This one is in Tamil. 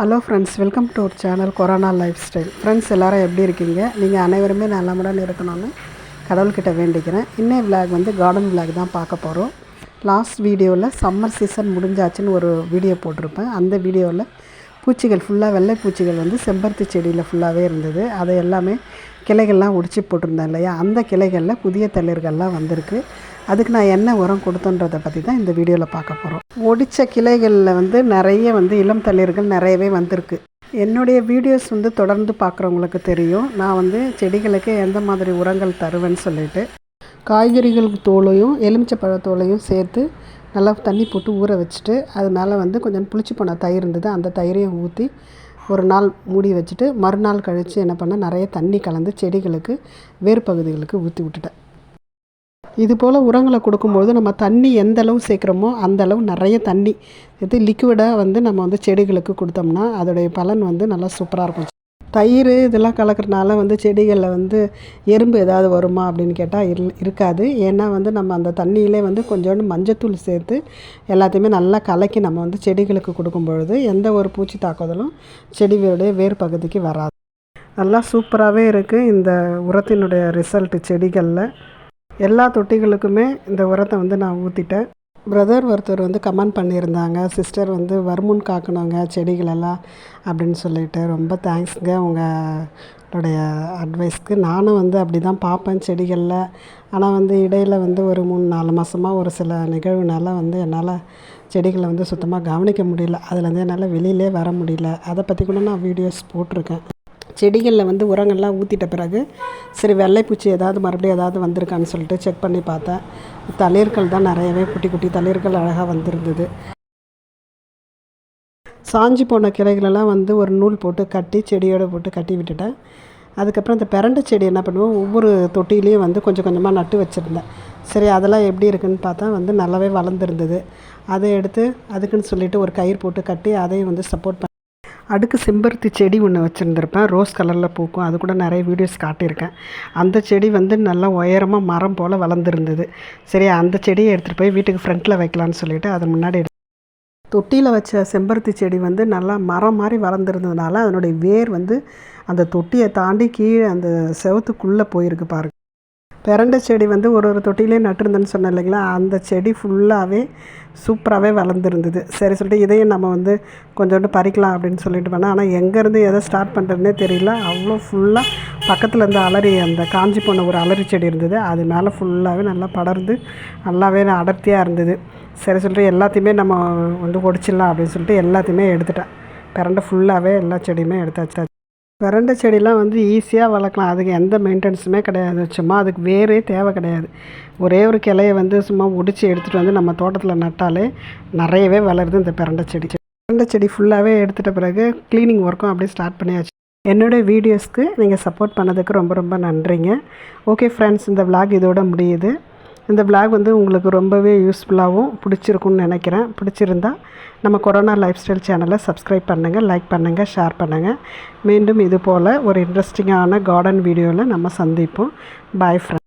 Hello friends, welcome to our channel corona lifestyle. Friends எல்லோரும் எப்படி இருக்கீங்க? நீங்கள் அனைவருமே நல்லமுடன் இருக்கணும்னு கடவுள்கிட்ட வேண்டிக்கிறேன். இன்னே விளாக் வந்து கார்டன் விளாக் தான் பார்க்க போகிறோம். லாஸ்ட் வீடியோவில் சம்மர் சீசன் முடிஞ்சாச்சுன்னு ஒரு வீடியோ போட்டிருப்பேன். அந்த வீடியோவில் பூச்சிகள் ஃபுல்லாக வெள்ளை பூச்சிகள் வந்து செம்பருத்தி செடியில் ஃபுல்லாகவே இருந்தது. அதை எல்லாமே கிளைகள்லாம் ஒடிச்சு போட்டிருந்தேன் இல்லையா, அந்த கிளைகளில் புதிய தளிர்கள்லாம் வந்திருக்கு. அதுக்கு நான் என்ன உரம் கொடுத்தோன்றதை பற்றி தான் இந்த வீடியோவில் பார்க்க போகிறோம். ஒடித்த கிளைகளில் வந்து நிறைய இளம் தளிர்கள் நிறையவே வந்திருக்கு. என்னுடைய வீடியோஸ் தொடர்ந்து பார்க்குறவங்களுக்கு தெரியும், நான் செடிகளுக்கு எந்த மாதிரி உரங்கள் தருவேன்னு சொல்லிட்டு. காய்கறிகள் தோலையும் எலுமிச்சப்பழ தோலையும் சேர்த்து நல்லா தண்ணி போட்டு ஊற வச்சுட்டு, அது மேலே கொஞ்சம் புளிச்சு போன தயிர் இருந்தது, அந்த தயிரையும் ஊற்றி ஒரு நாள் மூடி வச்சுட்டு மறுநாள் கழித்து என்ன பண்ணேன், நிறைய தண்ணி கலந்து செடிகளுக்கு வேர் பகுதிகளுக்கு ஊற்றி விட்டுட்டேன். இது போல் உரங்களை கொடுக்கும்போது நம்ம தண்ணி எந்த அளவு சேர்க்குறோமோ அந்த அளவு நிறைய தண்ணி இது லிக்விடாக நம்ம செடிகளுக்கு கொடுத்தோம்னா அதோடைய பலன் நல்லா சூப்பராக இருக்கும். தயிர் இதெல்லாம் கலக்கிறனால செடிகளில் எறும்பு ஏதாவது வருமா அப்படின்னு கேட்டால் இருக்காது. ஏன்னா நம்ம அந்த தண்ணியிலே கொஞ்சோண்டு மஞ்சத்தூள் சேர்த்து எல்லாத்தையுமே நல்லா கலக்கி நம்ம செடிகளுக்கு கொடுக்கும் பொழுது எந்த ஒரு பூச்சி தாக்குதலும் செடிகளுடைய வேர் பகுதிக்கு வராது. நல்லா சூப்பராகவே இருக்குது இந்த உரத்தினுடைய ரிசல்ட்டு. செடிகளில் எல்லா தொட்டிகளுக்குமே இந்த உரத்தை நான் ஊற்றிட்டேன். பிரதர் ஒருத்தர் கமெண்ட் பண்ணியிருந்தாங்க, சிஸ்டர் வருமுன் காக்கணுங்க செடிகளெல்லாம் அப்படின்னு சொல்லிட்டு. ரொம்ப தேங்க்ஸுங்க உங்களுடைய அட்வைஸ்க்கு. நானும் அப்படி தான் பார்ப்பேன் செடிகளில். ஆனால் இடையில் ஒரு 3-4 மாதமாக ஒரு சில நிகழ்வுனால என்னால் செடிகளை சுத்தமாக கவனிக்க முடியல. அதுலேருந்து என்னால் வெளியிலே வர முடியல. அதை பற்றி கூட நான் வீடியோஸ் போட்டிருக்கேன். செடிகளில் உரங்கள்லாம் ஊற்றிட்ட பிறகு சரி வெள்ளைப்பூச்சி ஏதாவது மறுபடியும் ஏதாவது வந்திருக்கான்னு சொல்லிட்டு செக் பண்ணி பார்த்தேன். தளிர்கள் தான் நிறையவே குட்டி குட்டி தளிர்கள் அழகாக வந்திருந்தது. சாஞ்சி போன கிளைகளெல்லாம் ஒரு நூல் போட்டு கட்டி செடியோடு போட்டு கட்டி விட்டுட்டேன். அதுக்கப்புறம் இந்த பிரண்டை செடி என்ன பண்ணுவோம், ஒவ்வொரு தொட்டிலையும் கொஞ்சம் கொஞ்சமாக நட்டு வச்சுருந்தேன். சரி அதெல்லாம் எப்படி இருக்குதுன்னு பார்த்தா நல்லாவே வளர்ந்துருந்தது. அதை எடுத்து அதுக்குன்னு சொல்லிவிட்டு ஒரு கயிறு போட்டு கட்டி அதையும் சப்போர்ட் அடுக்கு செம்பருத்தி செடி ஒன்று வச்சுருந்துருப்பேன், ரோஸ் கலரில் பூக்கும். அது கூட நிறைய வீடியோஸ் காட்டியிருக்கேன். அந்த செடி நல்லா உயரமாக மரம் போல் வளர்ந்துருந்தது. சரி அந்த செடியை எடுத்துகிட்டு போய் வீட்டுக்கு ஃப்ரண்ட்டில் வைக்கலான்னு சொல்லிவிட்டு அதை முன்னாடி தொட்டியில் வச்ச செம்பருத்தி செடி நல்லா மரம் மாதிரி வளர்ந்துருந்ததுனால அதனுடைய வேர் அந்த தொட்டியை தாண்டி கீழே அந்த செவத்துக்குள்ளே போயிருக்கு பாருங்கள். பிரண்டை செடி ஒரு தொட்டிலே நட்டுருந்தேன்னு சொன்னேன் இல்லைங்களா, அந்த செடி ஃபுல்லாகவே சூப்பராகவே வளர்ந்துருந்தது. சரி சொல்லிட்டு இதையும் நம்ம கொஞ்சோண்டு பறிக்கலாம் அப்படின்னு சொல்லிட்டு பண்ணேன். ஆனால் எங்கேருந்து எதை ஸ்டார்ட் பண்ணுறதுனே தெரியல. அவ்வளோ ஃபுல்லாக பக்கத்தில் இருந்த அலரி, அந்த காஞ்சி போன ஒரு அலரி செடி இருந்தது, அது மேலே ஃபுல்லாகவே நல்லா படர்ந்து நல்லாவே அடர்த்தியாக இருந்தது. சரி சொல்லிட்டு எல்லாத்தையுமே நம்ம ஒடிச்சிடலாம் அப்படின்னு சொல்லிட்டு எல்லாத்தையுமே எடுத்துட்டேன். பிரண்டை ஃபுல்லாகவே எல்லா செடியுமே எடுத்தாச்சு. பிரண்டை செடிலாம் ஈஸியாக வளர்க்கலாம். அதுக்கு எந்த மெயின்டெனன்ஸுமே கிடையாது. சும்மா அதுக்கு வேரே தேவை கிடையாது. ஒரே ஒரு கிளையை சும்மா ஒடிச்சு எடுத்துகிட்டு நம்ம தோட்டத்தில் நட்டாலே நிறையவே வளருது இந்த பிரண்டை செடி. பிரண்டை செடி ஃபுல்லாகவே எடுத்துகிட்ட பிறகு க்ளீனிங் ஒர்க்கும் அப்படியே ஸ்டார்ட் பண்ணியாச்சு. என்னுடைய வீடியோஸ்க்கு நீங்கள் சப்போர்ட் பண்ணதுக்கு ரொம்ப ரொம்ப நன்றிங்க. ஓகே ஃப்ரெண்ட்ஸ், இந்த விளாக் இதோட முடியுது. இந்த விளாக் உங்களுக்கு ரொம்பவே யூஸ்ஃபுல்லாகவும் பிடிச்சிருக்குன்னு நினைக்கிறேன். பிடிச்சிருந்தா நம்ம கொரோனா லைஃப் ஸ்டைல் சேனலை சப்ஸ்கிரைப் பண்ணுங்கள், லைக் பண்ணுங்கள், ஷேர் பண்ணுங்கள். மீண்டும் இது போல் ஒரு இன்ட்ரெஸ்டிங்கான கார்டன் வீடியோவில் நம்ம சந்திப்போம். Bye friends.